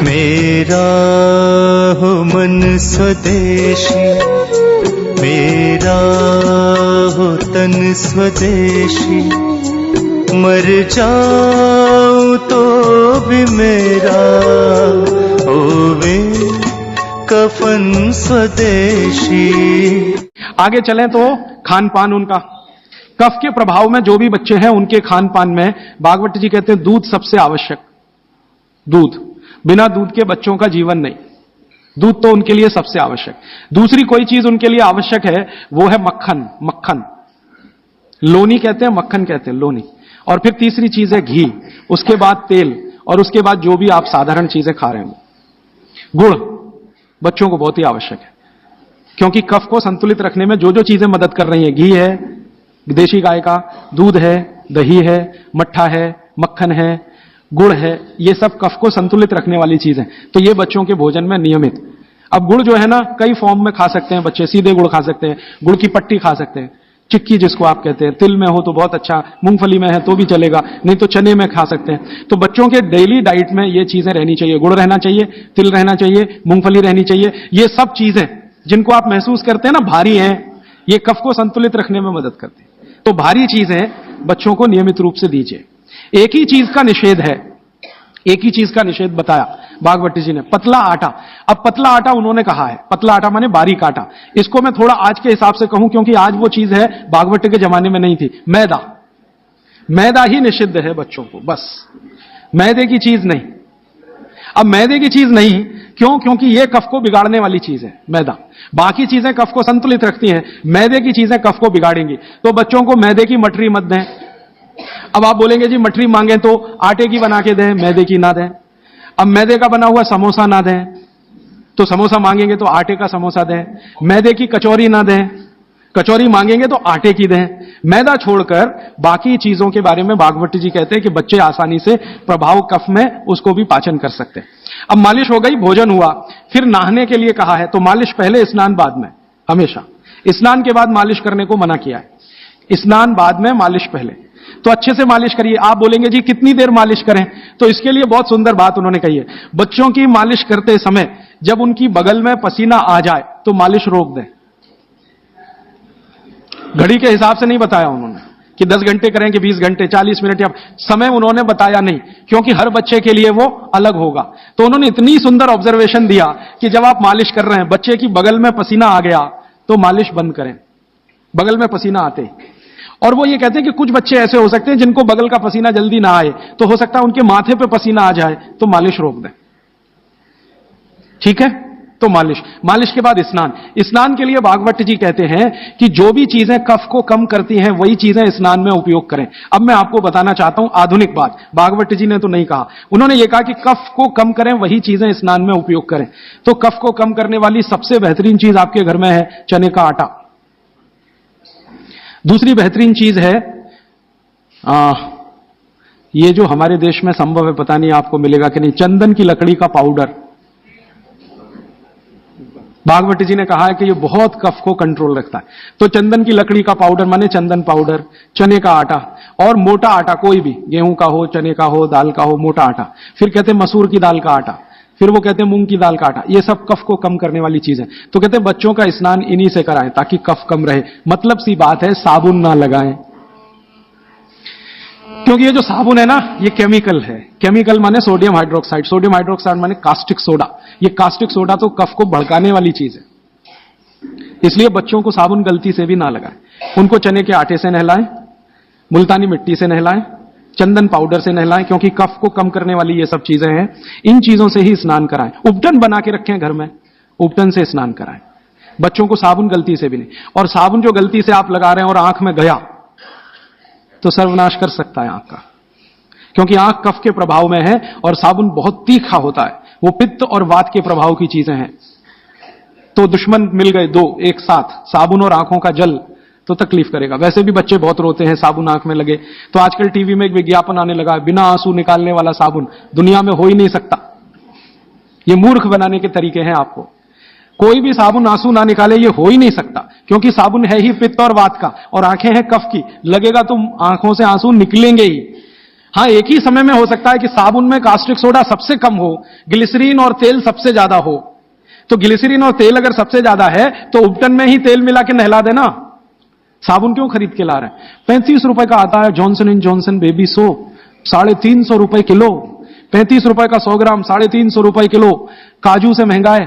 मेरा हो मन स्वदेशी, मेरा हो तन स्वदेशी, मर जाऊं तो भी मेरा होवे कफन स्वदेशी। आगे चलें तो खान पान उनका, कफ के प्रभाव में जो भी बच्चे हैं उनके खान पान में भागवत जी कहते हैं दूध सबसे आवश्यक। दूध, बिना दूध के बच्चों का जीवन नहीं, दूध तो उनके लिए सबसे आवश्यक। दूसरी कोई चीज उनके लिए आवश्यक है वो है मक्खन, मक्खन लोनी कहते हैं, मक्खन कहते हैं लोनी। और फिर तीसरी चीज है घी, उसके बाद तेल, और उसके बाद जो भी आप साधारण चीजें खा रहे हैं। गुड़ बच्चों को बहुत ही आवश्यक है, क्योंकि कफ को संतुलित रखने में जो जो चीजें मदद कर रही हैं, घी है देशी गाय का, दूध है, दही है, मट्ठा है, मक्खन है, गुड़ है, ये सब कफ को संतुलित रखने वाली चीजें। तो ये बच्चों के भोजन में नियमित। अब गुड़ जो है ना कई फॉर्म में खा सकते हैं बच्चे, सीधे गुड़ खा सकते हैं, गुड़ की पट्टी खा सकते हैं, चिक्की जिसको आप कहते हैं, तिल में हो तो बहुत अच्छा, मूंगफली में है तो भी चलेगा, नहीं तो चने में खा सकते हैं। तो बच्चों के डेली डाइट में ये चीजें रहनी चाहिए, गुड़ रहना चाहिए, तिल रहना चाहिए, मूंगफली रहनी चाहिए। ये सब चीजें जिनको आप महसूस करते हैं ना भारी हैं, ये कफ को संतुलित रखने में मदद करती है। तो भारी चीजें बच्चों को नियमित रूप से दीजिए। एक ही चीज का निषेध है, एक ही चीज का निषेध बताया भागवत जी ने, पतला आटा। अब पतला आटा उन्होंने कहा है, पतला आटा माने बारीक आटा। इसको मैं थोड़ा आज के हिसाब से कहूं क्योंकि आज वो चीज है भागवत के जमाने में नहीं थी। मैदा, मैदा ही निषिद्ध है बच्चों को, बस मैदे की चीज नहीं। अब मैदे की चीज नहीं क्यों? क्योंकि ये कफ को बिगाड़ने वाली चीज है मैदा। बाकी चीजें कफ को संतुलित रखती हैं, मैदे की चीजें कफ को बिगाड़ेंगी। तो बच्चों को मैदे की मठरी मत दें। अब आप बोलेंगे जी मठरी मांगे तो आटे की बना के दें, मैदे की ना दें। अब मैदे का बना हुआ समोसा ना दें, तो समोसा मांगेंगे तो आटे का समोसा दें। मैदे की कचौरी ना दें, कचौरी मांगेंगे तो आटे की दें। मैदा छोड़कर बाकी चीजों के बारे में भागवत जी कहते हैं कि बच्चे आसानी से प्रभाव कफ में उसको भी पाचन कर सकते हैं। अब मालिश हो गई, भोजन हुआ, फिर नहाने के लिए कहा है, तो मालिश पहले, स्नान बाद में। हमेशा स्नान के बाद मालिश करने को मना किया है, स्नान बाद में, मालिश पहले। तो अच्छे से मालिश करिए। आप बोलेंगे जी कितनी देर मालिश करें? तो इसके लिए बहुत सुंदर बात उन्होंने कही है। बच्चों की मालिश करते समय जब उनकी बगल में पसीना आ जाए तो मालिश रोक दें। घड़ी के हिसाब से नहीं बताया उन्होंने कि 10 घंटे करें कि 20 घंटे, 40 मिनट, या समय उन्होंने बताया नहीं, क्योंकि हर बच्चे के लिए वो अलग होगा। तो उन्होंने इतनी सुंदर ऑब्जर्वेशन दिया कि जब आप मालिश कर रहे हैं, बच्चे की बगल में पसीना आ गया तो मालिश बंद करें, बगल में पसीना आते। और वो ये कहते हैं कि कुछ बच्चे ऐसे हो सकते हैं जिनको बगल का पसीना जल्दी ना आए, तो हो सकता है उनके माथे पे पसीना आ जाए, तो मालिश रोक दें। ठीक है? तो मालिश के बाद स्नान। स्नान के लिए भागवत जी कहते हैं कि जो भी चीजें कफ को कम करती हैं वही चीजें स्नान में उपयोग करें। अब मैं आपको बताना चाहता हूं आधुनिक बात, भागवत जी ने तो नहीं कहा, उन्होंने ये कहा कि कफ को कम करें वही चीजें स्नान में उपयोग करें। तो कफ को कम करने वाली सबसे बेहतरीन चीज आपके घर में है चने का आटा। दूसरी बेहतरीन चीज है ये जो हमारे देश में संभव है, पता नहीं आपको मिलेगा कि नहीं, चंदन की लकड़ी का पाउडर। भागवत जी ने कहा है कि ये बहुत कफ को कंट्रोल रखता है। तो चंदन की लकड़ी का पाउडर माने चंदन पाउडर, चने का आटा, और मोटा आटा कोई भी, गेहूं का हो, चने का हो, दाल का हो, मोटा आटा। फिर कहते हैं मसूर की दाल का आटा, फिर वो कहते हैं मूंग की दाल का आटा। ये सब कफ को कम करने वाली चीजें। तो कहते हैं बच्चों का स्नान इन्हीं से कराएं ताकि कफ कम रहे। मतलब सी बात है, साबुन ना लगाएं, क्योंकि ये जो साबुन है ना ये केमिकल है। केमिकल माने सोडियम हाइड्रोक्साइड, सोडियम हाइड्रोक्साइड माने कास्टिक सोडा। ये कास्टिक सोडा तो कफ को भड़काने वाली चीज है, इसलिए बच्चों को साबुन गलती से भी ना लगाएं। उनको चने के आटे से नहलाएं, मुल्तानी मिट्टी से नहलाएं, चंदन पाउडर से नहलाएं, क्योंकि कफ को कम करने वाली ये सब चीजें हैं। इन चीजों से ही स्नान कराएं। उपटन बना के रखें घर में, उपटन से स्नान कराएं बच्चों को, साबुन गलती से भी नहीं। और साबुन जो गलती से आप लगा रहे हैं और आंख में गया तो सर्वनाश कर सकता है आंख का, क्योंकि आंख कफ के प्रभाव में है और साबुन बहुत तीखा होता है, वो पित्त और वात के प्रभाव की चीजें हैं। तो दुश्मन मिल गए दो एक साथ, साबुन और आंखों का जल, तो तकलीफ करेगा। वैसे भी बच्चे बहुत रोते हैं साबुन आंख में लगे। तो आजकल टीवी में एक विज्ञापन आने लगा है, बिना आंसू निकालने वाला साबुन दुनिया में हो ही नहीं सकता। ये मूर्ख बनाने के तरीके हैं आपको। कोई भी साबुन आंसू ना निकाले, ये हो ही नहीं सकता, क्योंकि साबुन है ही पित्त और वात का और आंखें हैं कफ की। लगेगा तो आंखों से आंसू निकलेंगे ही। हाँ, एक ही समय में हो सकता है कि साबुन में कास्टिक सोडा सबसे कम हो, ग्लिसरीन और तेल सबसे ज्यादा हो। तो ग्लिसरीन और तेल अगर सबसे ज्यादा है तो उपटन में ही तेल मिला के नहला देना। साबुन क्यों खरीद के ला रहे हैं? 35 रुपए का आता है Johnson and Johnson baby soap, 350 रुपए किलो। 35 रुपए का 100 ग्राम, 350 रुपए किलो। काजू से महंगा है,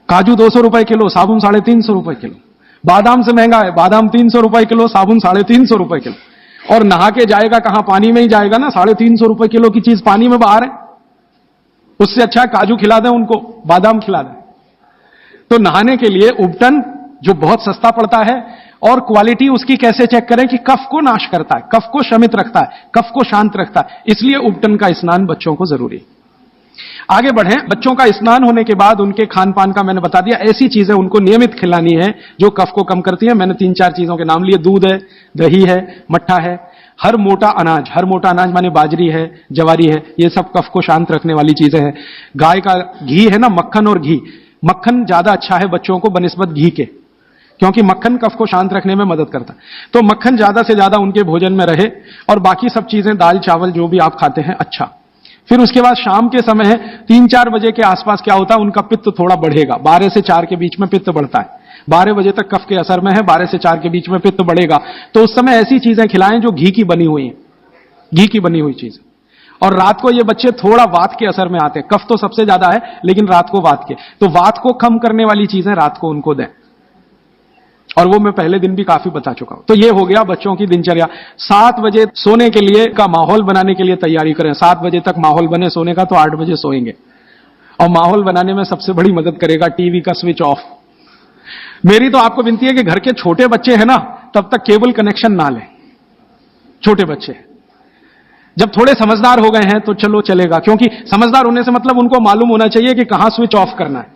काजू 200 रुपए किलो, साबुन 350 रुपए किलो। बादाम से महंगा है, बादाम 300 रुपए किलो, साबुन 350 रुपए किलो। और नहा के जाएगा कहां? पानी में ही जाएगा ना। 350 रुपए किलो की चीज पानी में बाहर है। उससे अच्छा काजू खिला दें उनको, बादाम खिला दें। तो नहाने के लिए उपटन जो बहुत सस्ता पड़ता है, और क्वालिटी उसकी कैसे चेक करें कि कफ को नाश करता है, कफ को शमित रखता है, कफ को शांत रखता है, इसलिए उपटन का स्नान बच्चों को जरूरी है। आगे बढ़ें। बच्चों का स्नान होने के बाद उनके खान पान का मैंने बता दिया। ऐसी चीजें उनको नियमित खिलानी है जो कफ को कम करती है। मैंने 3-4 चीजों के नाम लिए। दूध है, दही है, मट्ठा है, हर मोटा अनाज माने बाजरी है, जवारी है, ये सब कफ को शांत रखने वाली चीजें हैं। गाय का घी है ना, मक्खन और घी। मक्खन ज्यादा अच्छा है बच्चों को बनिस्बत घी के, क्योंकि मक्खन कफ को शांत रखने में मदद करता है। तो मक्खन ज्यादा से ज्यादा उनके भोजन में रहे, और बाकी सब चीजें दाल चावल जो भी आप खाते हैं अच्छा। फिर उसके बाद शाम के समय 3-4 बजे के आसपास क्या होता है, उनका पित्त थोड़ा बढ़ेगा। 12 से 4 के बीच में पित्त बढ़ता है। 12 बजे तक कफ के असर में है, 12 से 4 के बीच में पित्त बढ़ेगा। तो उस समय ऐसी चीजें खिलाएं जो घी की बनी हुई हैं, घी की बनी हुई चीज। और रात को ये बच्चे थोड़ा वात के असर में आते हैं। कफ तो सबसे ज्यादा है, लेकिन रात को वात के, तो वात को कम करने वाली चीजें रात को उनको दें। और वो मैं पहले दिन भी काफी बता चुका हूं। तो ये हो गया बच्चों की दिनचर्या। 7 बजे सोने के लिए का माहौल बनाने के लिए तैयारी करें। 7 बजे तक माहौल बने सोने का, तो 8 बजे सोएंगे। और माहौल बनाने में सबसे बड़ी मदद करेगा टीवी का स्विच ऑफ। मेरी तो आपको विनती है कि घर के छोटे बच्चे हैं ना, तब तक केबल कनेक्शन ना लें। छोटे बच्चे जब थोड़े समझदार हो गए हैं तो चलो चलेगा, क्योंकि समझदार होने से मतलब उनको मालूम होना चाहिए कि कहां स्विच ऑफ करना है,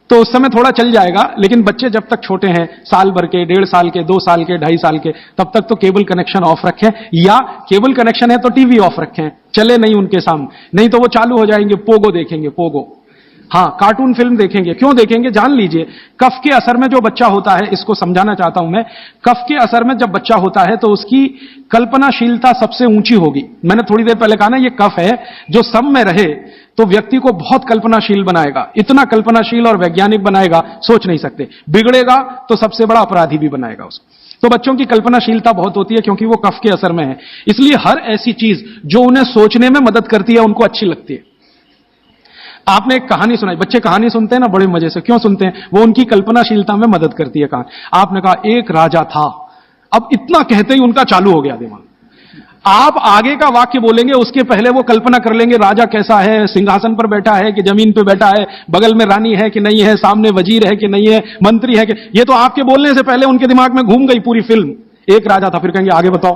तो उस समय थोड़ा चल जाएगा। लेकिन बच्चे जब तक छोटे हैं, साल भर के, 1.5 साल के, 2 साल के, 2.5 साल के, तब तक तो केबल कनेक्शन ऑफ रखें, या केबल कनेक्शन है तो टीवी ऑफ रखें, चले नहीं उनके सामने। नहीं तो वो चालू हो जाएंगे, पोगो देखेंगे, पोगो। हाँ, कार्टून फिल्म देखेंगे। क्यों देखेंगे? जान लीजिए, कफ के असर में जो बच्चा होता है, इसको समझाना चाहता हूं मैं। कफ के असर में जब बच्चा होता है तो उसकी कल्पनाशीलता सबसे ऊंची होगी। मैंने थोड़ी देर पहले कहा ना, ये कफ है जो सब में रहे तो व्यक्ति को बहुत कल्पनाशील बनाएगा। इतना कल्पनाशील और वैज्ञानिक बनाएगा, सोच नहीं सकते। बिगड़ेगा तो सबसे बड़ा अपराधी भी बनाएगा उसको। तो बच्चों की कल्पनाशीलता बहुत होती है, क्योंकि वो कफ के असर में है। इसलिए हर ऐसी चीज जो उन्हें सोचने में मदद करती है, उनको अच्छी लगती है। आपने एक कहानी सुनाई, बच्चे कहानी सुनते हैं ना बड़े मजे से। क्यों सुनते हैं? वो उनकी कल्पनाशीलता में मदद करती है कहानी। आपने कहा एक राजा था, अब इतना कहते ही उनका चालू हो गया दिमाग। आप आगे का वाक्य बोलेंगे, उसके पहले वो कल्पना कर लेंगे राजा कैसा है, सिंहासन पर बैठा है कि जमीन पर बैठा है, बगल में रानी है कि नहीं है, सामने वजीर है कि नहीं है, मंत्री है कि। ये तो आपके बोलने से पहले उनके दिमाग में घूम गई पूरी फिल्म। एक राजा था, फिर कहेंगे आगे बताओ,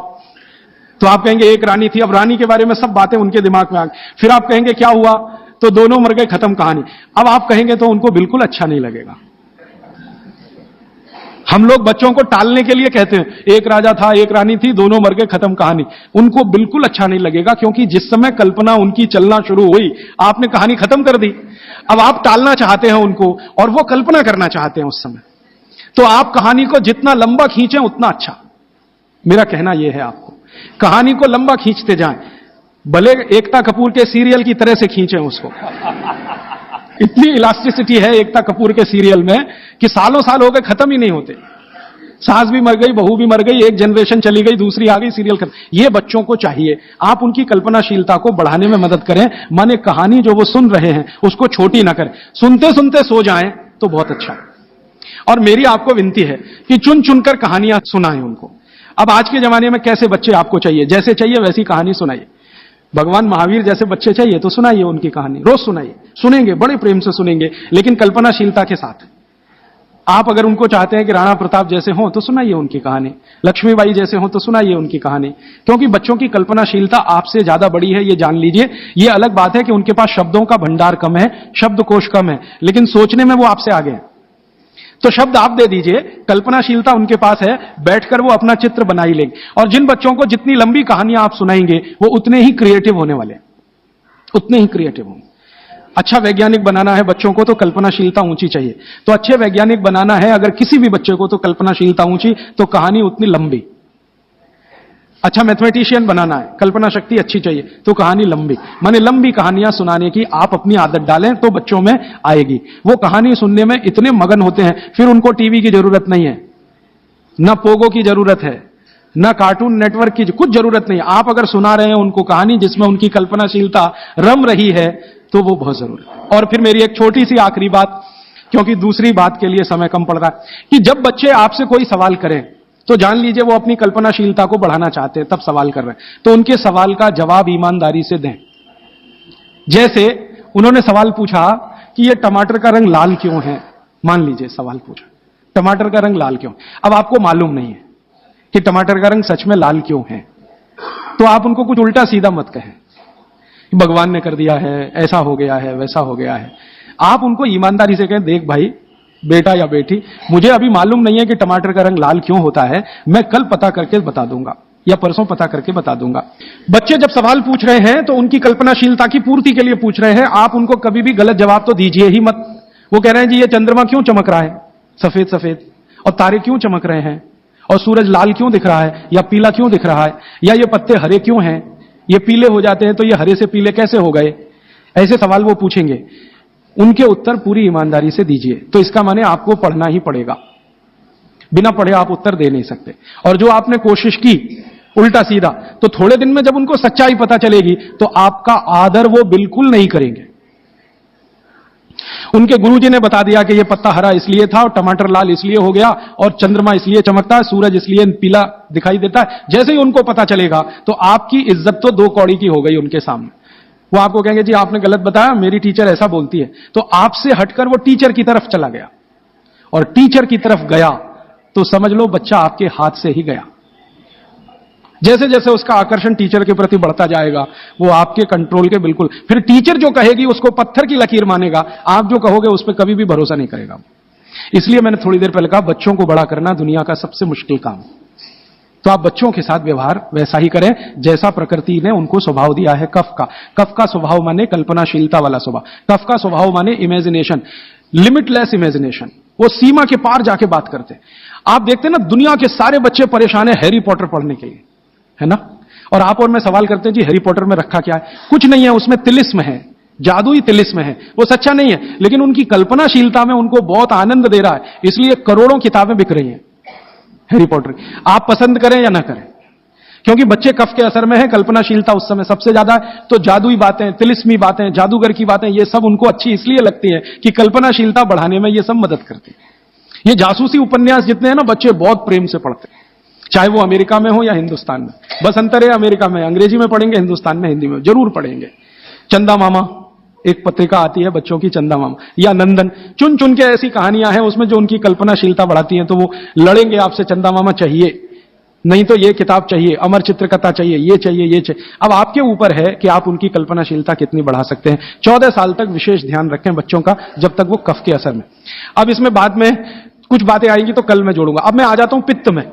तो आप कहेंगे एक रानी थी, अब रानी के बारे में सब बातें उनके दिमाग में आ गई। फिर आप कहेंगे क्या हुआ, तो दोनों मर गए, खत्म कहानी। अब आप कहेंगे तो उनको बिल्कुल अच्छा नहीं लगेगा। हम लोग बच्चों को टालने के लिए कहते हैं, एक राजा था, एक रानी थी, दोनों मर गए, खत्म कहानी। उनको बिल्कुल अच्छा नहीं लगेगा, क्योंकि जिस समय कल्पना उनकी चलना शुरू हुई, आपने कहानी खत्म कर दी। अब आप टालना चाहते हैं उनको, और वो कल्पना करना चाहते हैं उस समय। तो आप कहानी को जितना लंबा खींचें उतना अच्छा। मेरा कहना यह है आपको, कहानी को लंबा खींचते जाएं, भले एकता कपूर के सीरियल की तरह से खींचें उसको। इतनी इलास्टिसिटी है एकता कपूर के सीरियल में कि सालों साल हो गए, खत्म ही नहीं होते। सास भी मर गई, बहू भी मर गई, एक जनरेशन चली गई, दूसरी आ गई, सीरियल खत्म। ये बच्चों को चाहिए, आप उनकी कल्पनाशीलता को बढ़ाने में मदद करें। माने कहानी जो वो सुन रहे हैं उसको छोटी ना करें, सुनते सुनते सो जाएं तो बहुत अच्छा। और मेरी आपको विनती है कि चुन चुनकर कहानियां सुनाएं उनको। अब आज के जमाने में कैसे बच्चे आपको चाहिए, जैसे चाहिए वैसी कहानी सुनाइए। भगवान महावीर जैसे बच्चे चाहिए तो सुनाइए उनकी कहानी, रोज सुनाइए, सुनेंगे, बड़े प्रेम से सुनेंगे, लेकिन कल्पनाशीलता के साथ। आप अगर उनको चाहते हैं कि राणा प्रताप जैसे हों तो सुनाइए उनकी कहानी, लक्ष्मीबाई जैसे हों तो सुनाइए उनकी कहानी, क्योंकि बच्चों की कल्पनाशीलता आपसे ज्यादा बड़ी है, ये जान लीजिए। ये अलग बात है कि उनके पास शब्दों का भंडार कम है, शब्दकोश कम है, लेकिन सोचने में वो आपसे आगे हैं। तो शब्द आप दे दीजिए, कल्पनाशीलता उनके पास है, बैठकर वो अपना चित्र बना ही लेंगे। और जिन बच्चों को जितनी लंबी कहानियां आप सुनाएंगे वो उतने ही क्रिएटिव होने वाले, उतने ही क्रिएटिव होंगे। अच्छा वैज्ञानिक बनाना है बच्चों को तो कल्पनाशीलता ऊंची चाहिए। तो अच्छे वैज्ञानिक बनाना है अगर किसी भी बच्चे को, तो कल्पनाशीलता ऊंची, तो कहानी उतनी लंबी। अच्छा मैथमेटिशियन बनाना है, कल्पना शक्ति अच्छी चाहिए, तो कहानी लंबी, माने लंबी कहानियां सुनाने की आप अपनी आदत डालें तो बच्चों में आएगी। वो कहानी सुनने में इतने मगन होते हैं, फिर उनको टीवी की जरूरत नहीं है, ना पोगो की जरूरत है, ना कार्टून नेटवर्क की, कुछ जरूरत नहीं। आप अगर सुना रहे हैं उनको कहानी जिसमें उनकी कल्पनाशीलता रम रही है, तो वो बहुत जरूरी है। और फिर मेरी एक छोटी सी आखिरी बात, क्योंकि दूसरी बात के लिए समय कम पड़ रहा है, कि जब बच्चे आपसे कोई सवाल करें तो जान लीजिए वो अपनी कल्पनाशीलता को बढ़ाना चाहते हैं, तब सवाल कर रहे हैं, तो उनके सवाल का जवाब ईमानदारी से दें। जैसे उन्होंने सवाल पूछा कि ये टमाटर का रंग लाल क्यों है, मान लीजिए सवाल पूछा टमाटर का रंग लाल क्यों, अब आपको मालूम नहीं है कि टमाटर का रंग सच में लाल क्यों है, तो आप उनको कुछ उल्टा सीधा मत कहें, भगवान ने कर दिया है, ऐसा हो गया है, वैसा हो गया है। आप उनको ईमानदारी से कहें, देख भाई बेटा या बेटी, मुझे अभी मालूम नहीं है कि टमाटर का रंग लाल क्यों होता है, मैं कल पता करके बता दूंगा या परसों पता करके बता दूंगा। बच्चे जब सवाल पूछ रहे हैं तो उनकी कल्पनाशीलता की पूर्ति के लिए पूछ रहे हैं, आप उनको कभी भी गलत जवाब तो दीजिए ही मत। वो कह रहे हैं जी ये चंद्रमा क्यों चमक रहा है सफेद सफेद, और तारे क्यों चमक रहे हैं, और सूरज लाल क्यों दिख रहा है या पीला क्यों दिख रहा है, या ये पत्ते हरे क्यों हैं, ये पीले हो जाते हैं तो ये हरे से पीले कैसे हो गए, ऐसे सवाल वो पूछेंगे। उनके उत्तर पूरी ईमानदारी से दीजिए। तो इसका माने आपको पढ़ना ही पड़ेगा, बिना पढ़े आप उत्तर दे नहीं सकते। और जो आपने कोशिश की उल्टा सीधा, तो थोड़े दिन में जब उनको सच्चाई पता चलेगी तो आपका आदर वो बिल्कुल नहीं करेंगे। उनके गुरुजी ने बता दिया कि ये पत्ता हरा इसलिए था और टमाटर लाल इसलिए हो गया और चंद्रमा इसलिए चमकता है, सूरज इसलिए पीला दिखाई देता है। जैसे ही उनको पता चलेगा तो आपकी इज्जत तो दो कौड़ी की हो गई उनके सामने। वो आपको कहेंगे जी आपने गलत बताया, मेरी टीचर ऐसा बोलती है। तो आपसे हटकर वो टीचर की तरफ चला गया, और टीचर की तरफ गया तो समझ लो बच्चा आपके हाथ से ही गया। जैसे जैसे उसका आकर्षण टीचर के प्रति बढ़ता जाएगा, वो आपके कंट्रोल के बिल्कुल, फिर टीचर जो कहेगी उसको पत्थर की लकीर मानेगा, आप जो कहोगे उस पर कभी भी भरोसा नहीं करेगा। इसलिए मैंने थोड़ी देर पहले कहा बच्चों को बड़ा करना दुनिया का सबसे मुश्किल काम है। तो आप बच्चों के साथ व्यवहार वैसा ही करें जैसा प्रकृति ने उनको स्वभाव दिया है। कफ का स्वभाव माने कल्पनाशीलता वाला स्वभाव, कफ का स्वभाव माने इमेजिनेशन, लिमिटलेस इमेजिनेशन, वो सीमा के पार जाके बात करते। आप देखते हैं ना दुनिया के सारे बच्चे परेशान है हैरी पॉटर पढ़ने के लिए, है ना, और आप और मैं सवाल करते हैं जी हैरी पॉटर में रखा क्या है, कुछ नहीं है, उसमें तिलिस्म है, जादुई तिलिस्म है, वो सच्चा नहीं है, लेकिन उनकी कल्पनाशीलता में उनको बहुत आनंद दे रहा है, इसलिए करोड़ों किताबें बिक रही हैं हैरी पॉटर। आप पसंद करें या ना करें, क्योंकि बच्चे कफ के असर में है, कल्पनाशीलता उस समय सबसे ज्यादा है, तो जादुई बातें, तिलिस्मी बातें, जादूगर की बातें, ये सब उनको अच्छी इसलिए लगती है कि कल्पनाशीलता बढ़ाने में ये सब मदद करती है। ये जासूसी उपन्यास जितने हैं ना बच्चे बहुत प्रेम से पढ़ते हैं, चाहे वो अमेरिका में हो या हिंदुस्तान में। बस अंतर है अमेरिका में अंग्रेजी में पढ़ेंगे, हिंदुस्तान में हिंदी में जरूर पढ़ेंगे। चंदा मामा एक पत्रिका आती है बच्चों की, चंदा मामा या नंदन, चुन चुन के ऐसी कहानियां हैं उसमें जो उनकी कल्पनाशीलता बढ़ाती हैं। तो वो लड़ेंगे आपसे, चंदा मामा चाहिए, नहीं तो ये किताब चाहिए, अमर चित्रकथा चाहिए, ये चाहिए, ये चाहिए। अब आपके ऊपर है कि आप उनकी कल्पनाशीलता कितनी बढ़ा सकते हैं। 14 साल तक विशेष ध्यान रखें बच्चों का, जब तक वो कफ के असर में। अब इसमें बाद में कुछ बातें आएंगी तो कल मैं जोड़ूंगा। अब मैं आ जाता हूं पित्त में।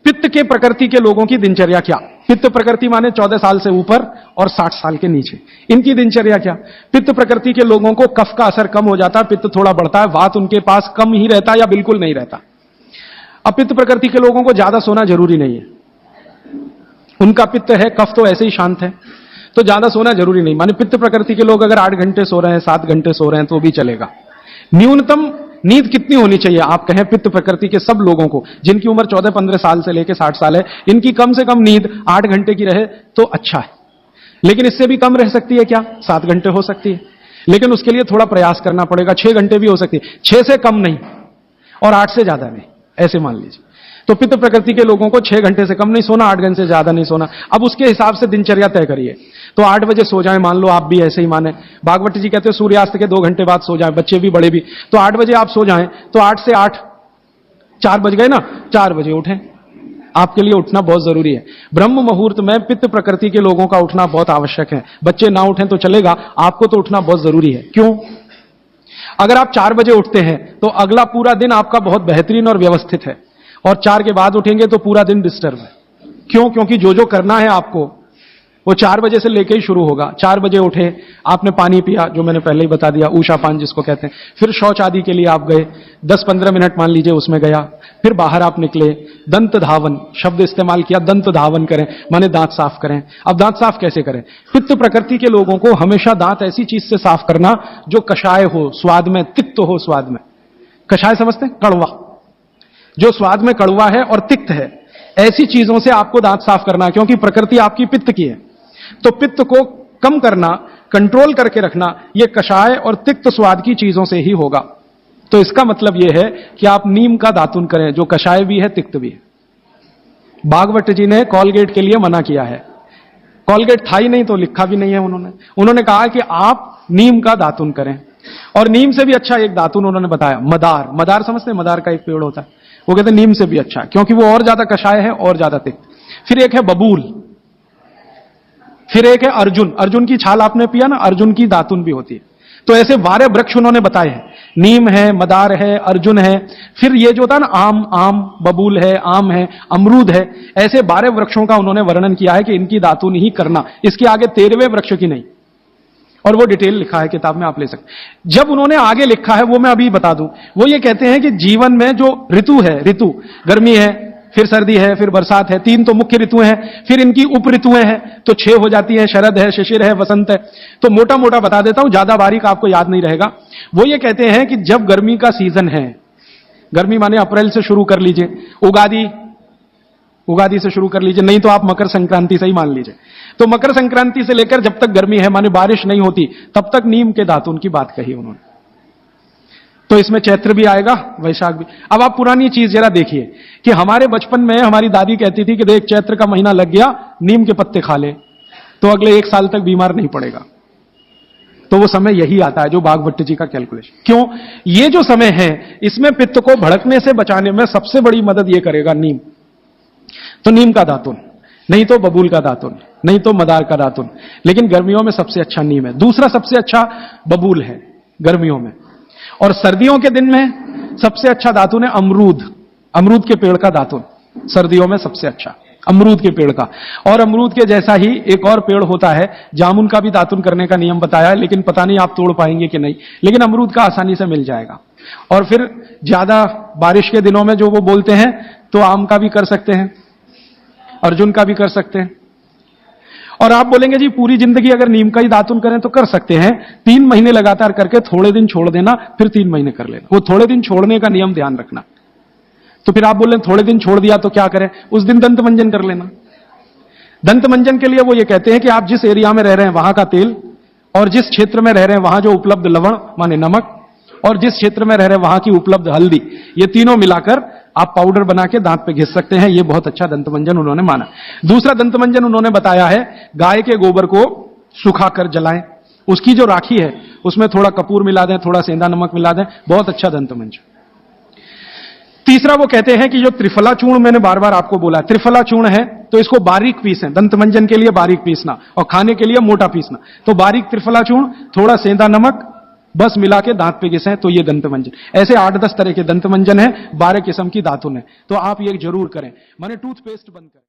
पित्त के प्रकृति के लोगों की दिनचर्या क्या? पित्त प्रकृति माने 14 साल से ऊपर और 60 साल के नीचे, इनकी दिनचर्या क्या? पित्त प्रकृति के लोगों को कफ का असर कम हो जाता है, पित्त थोड़ा बढ़ता है, वात उनके पास कम ही रहता है या बिल्कुल नहीं रहता। अब पित्त प्रकृति के लोगों को ज्यादा सोना जरूरी नहीं है, उनका पित्त है, कफ तो ऐसे ही शांत है, तो ज्यादा सोना जरूरी नहीं। माने पित्त प्रकृति के लोग अगर 8 घंटे सो रहे हैं, 7 घंटे सो रहे हैं तो भी चलेगा। न्यूनतम नींद कितनी होनी चाहिए? आप कहें पित्त प्रकृति के सब लोगों को जिनकी उम्र 14-15 साल से लेकर 60 साल है, इनकी कम से कम नींद 8 घंटे की रहे तो अच्छा है। लेकिन इससे भी कम रह सकती है क्या? 7 घंटे हो सकती है, लेकिन उसके लिए थोड़ा प्रयास करना पड़ेगा। 6 घंटे भी हो सकती है, 6 से कम नहीं और 8 से ज्यादा नहीं, ऐसे मान लीजिए। तो पित्त प्रकृति के लोगों को 6 घंटे से कम नहीं सोना, 8 घंटे से ज्यादा नहीं सोना। अब उसके हिसाब से दिनचर्या तय करिए। तो 8 बजे सो जाएं, मान लो आप भी ऐसे ही माने। भागवत जी कहते हैं सूर्यास्त के 2 घंटे बाद सो जाएं, बच्चे भी बड़े भी। तो 8 बजे आप सो जाएं, तो 8 से 8 4 बज गए ना, 4 बजे उठें। आपके लिए उठना बहुत जरूरी है। ब्रह्म मुहूर्त में पित्त प्रकृति के लोगों का उठना बहुत आवश्यक है। बच्चे ना उठें तो चलेगा, आपको तो उठना बहुत जरूरी है। क्यों? अगर आप 4 बजे उठते हैं तो अगला पूरा दिन आपका बहुत बेहतरीन और व्यवस्थित है, और 4 के बाद उठेंगे तो पूरा दिन डिस्टर्ब है। क्यों? क्योंकि जो जो करना है आपको वो 4 बजे से लेके ही शुरू होगा। 4 बजे उठे, आपने पानी पिया, जो मैंने पहले ही बता दिया, ऊषा पान जिसको कहते हैं। फिर शौच आदि के लिए आप गए, 10-15 मिनट मान लीजिए उसमें गया। फिर बाहर आप निकले, दंत धावन शब्द इस्तेमाल किया, दंत धावन करें माने दांत साफ करें। अब दांत साफ कैसे करें? पित्त प्रकृति के लोगों को हमेशा दांत ऐसी चीज से साफ करना जो कषाय हो, स्वाद में तिक्त हो। स्वाद में कषाय समझते हैं? कड़वा, जो स्वाद में कड़वा है और तिक्त है, ऐसी चीजों से आपको दांत साफ करना, क्योंकि प्रकृति आपकी पित्त की है। तो पित्त को कम करना, कंट्रोल करके रखना, यह कषाय और तिक्त स्वाद की चीजों से ही होगा। तो इसका मतलब यह है कि आप नीम का दातुन करें, जो कषाय भी है, तिक्त भी है। भागवत जी ने कॉलगेट के लिए मना किया है। कॉलगेट था ही नहीं तो लिखा भी नहीं है उन्होंने कहा कि आप नीम का दातुन करें। और नीम से भी अच्छा एक दातुन उन्होंने बताया, मदार। मदार समझते हैं? मदार का एक पेड़ होता है, वो कहते हैं नीम से भी अच्छा, क्योंकि वो और ज्यादा कषाय है और ज्यादा तिक्त। फिर एक है बबूल, फिर एक है अर्जुन। अर्जुन की छाल आपने पिया ना, अर्जुन की दातुन भी होती है। तो ऐसे 12 वृक्ष उन्होंने बताए हैं, नीम है, मदार है, अर्जुन है, फिर ये जो था ना आम, बबूल है, आम है, अमरूद है, ऐसे 12 वृक्षों का उन्होंने वर्णन किया है कि इनकी दातुन ही करना, इसके आगे 13वें वृक्ष की नहीं। और वो डिटेल लिखा है किताब में, आप ले सकते। जब उन्होंने आगे लिखा है वो मैं अभी बता दूं, वो ये कहते हैं कि जीवन में जो ऋतु है, ऋतु गर्मी है, फिर सर्दी है, फिर बरसात है, 3 तो मुख्य ऋतुएं हैं, फिर इनकी उप ऋतुएं हैं, तो 6 हो जाती हैं, शरद है, शिशिर है, वसंत है। तो मोटा मोटा बता देता हूं, ज्यादा बारीक आपको याद नहीं रहेगा। वो ये कहते हैं कि जब गर्मी का सीजन है, गर्मी माने अप्रैल से शुरू कर लीजिए, उगादी से शुरू कर लीजिए, नहीं तो आप मकर संक्रांति से ही मान लीजिए। तो मकर संक्रांति से लेकर जब तक गर्मी है माने बारिश नहीं होती, तब तक नीम के दातुन की बात कही उन्होंने। तो इसमें चैत्र भी आएगा, वैशाख भी। अब आप पुरानी चीज जरा देखिए कि हमारे बचपन में हमारी दादी कहती थी कि देख चैत्र का महीना लग गया, नीम के पत्ते खा ले तो अगले 1 साल तक बीमार नहीं पड़ेगा। तो वो समय यही आता है जो बागभट्ट जी का कैलकुलेशन। क्यों? ये जो समय है इसमें पित्त को भड़कने से बचाने में सबसे बड़ी मदद ये करेगा नीम। तो नीम का दातुन, नहीं तो बबूल का दातुन, नहीं तो मदार का दातुन, लेकिन गर्मियों में सबसे अच्छा नीम है। दूसरा सबसे अच्छा बबूल है गर्मियों में, और सर्दियों के दिन में सबसे अच्छा दातुन है अमरूद। अमरूद के पेड़ का दातुन सर्दियों में सबसे अच्छा, अमरूद के पेड़ का। और अमरूद के जैसा ही एक और पेड़ होता है, जामुन का भी दातुन करने का नियम बताया है, लेकिन पता नहीं आप तोड़ पाएंगे कि नहीं, लेकिन अमरूद का आसानी से मिल जाएगा। और फिर ज्यादा बारिश के दिनों में जो वो बोलते हैं, तो आम का भी कर सकते हैं, अर्जुन का भी कर सकते हैं। और आप बोलेंगे जी पूरी जिंदगी अगर नीम का ही दातुन करें तो कर सकते हैं, 3 महीने लगातार करके थोड़े दिन छोड़ देना, फिर 3 महीने कर लेना। वो थोड़े दिन छोड़ने का नियम ध्यान रखना। तो फिर आप बोल रहे हैं थोड़े दिन छोड़ दिया तो क्या करें? उस दिन दंत मंजन कर लेना। दंत मंजन के लिए वो ये कहते हैं कि आप जिस एरिया में रह रहे हैं वहां का तेल, और जिस क्षेत्र में रह रहे हैं वहां जो उपलब्ध लवण माने नमक, और जिस क्षेत्र में रह रहे हैं वहां की उपलब्ध हल्दी, ये तीनों मिलाकर आप पाउडर बना के दांत पे घिस सकते हैं। ये बहुत अच्छा दंतमंजन उन्होंने माना। दूसरा दंतमंजन उन्होंने बताया है गाय के गोबर को सुखाकर जलाएं, उसकी जो राखी है उसमें थोड़ा कपूर मिला दें, थोड़ा सेंधा नमक मिला दें, बहुत अच्छा दंतमंजन। तीसरा वो कहते हैं कि जो त्रिफला चूर्ण मैंने बार बार आपको बोला, त्रिफला चूर्ण है तो इसको बारीक पीसें, दंतमंजन के लिए बारीक पीसना और खाने के लिए मोटा पीसना। तो बारीक त्रिफला चूर्ण, थोड़ा सेंधा नमक, बस मिला के दांत पे घिसें, तो ये दंतमंजन। ऐसे 8-10 तरह के दंतमंजन है, 12 किस्म की दातुन है। तो आप ये जरूर करें, माने टूथपेस्ट बंद करें।